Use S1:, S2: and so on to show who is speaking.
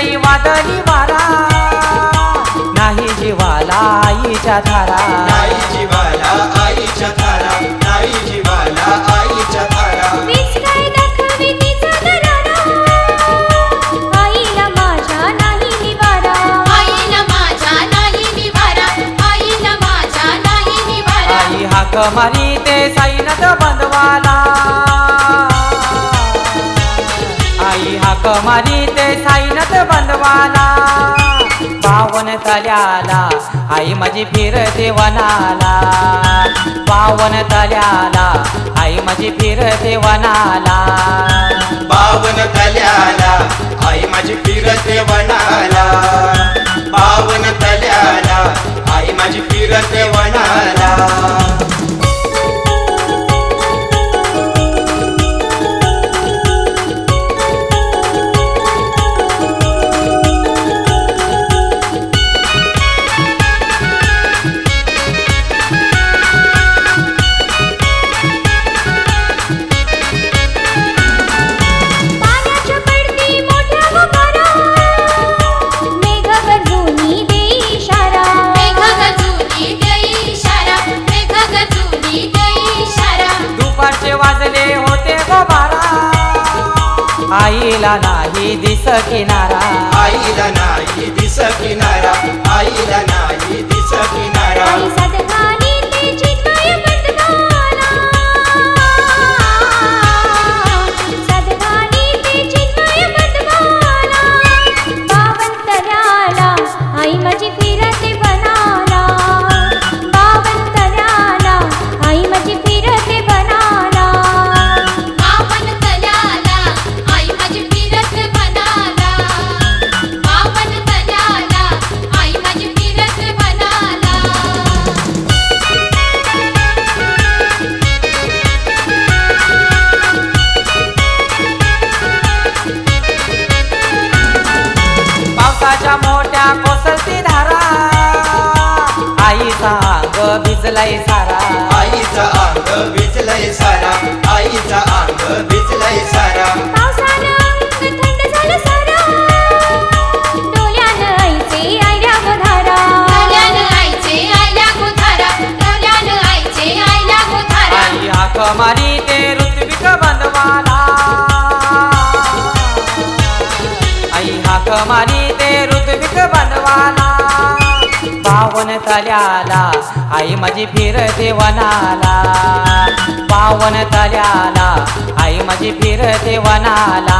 S1: आई वादळी वारा, नाही जीवाला आईच्या धारा,
S2: नाही जीवाला आईच्या धारा, नाही जीवाला आईच्या धारा.
S3: मीच काय दाखवी तिचा दरारा, आईला माझ्या नाही निवारा, आईला माझ्या नाही निवारा, आईला माझ्या नाही निवारा.
S1: आई हाक मारी ते साईनाथ बंधवाला, आई हाक मारी ते साईनाथ बंधवाला. पावन तल्याला आई माझी फिरते वनाला, पावन तल्याला आई माझी फिरते वनाला,
S2: पावन तल्याला आई माझी फिरते वनाला, पावन तल्याला आई माझी फिरते वनाला.
S1: वाजले होते गो बारा, आईला नाही दिस किनारा,
S2: आईला नाही दिस किनारा, आईला नाही दिस किनारा.
S3: आई सदकानी ते चिन्मय बंधवाला, सदकानी ते चिन्मय बंधवाला. पावन तल्याला आई माझी फिरते वनाला, पावन तल्याला आई माझी फिरते वनाला.
S1: पावसाच्या मोठ्या कोसळती धारा, आईचा अंग भिजलाय सारा,
S2: आईचा अंग भिजलाय सारा, आईचा अंग भिजलाय सारा.
S3: पावसानं अंग थंड झालं सारा, डोल्यानं आईचे आयल्या गोधारा, डोल्यानं आईचे आयल्या गोधारा, डोल्यानं आईचे आयल्या गोधारा.
S1: आई हाक मारी ते ऋत्विक बंधवाला, आई हाक मारी ते ऋत्विक बंधवाला. पावन तल्याला आई माझी फिरते वनाला, पावन तल्याला आई माझी फिरते वनाला.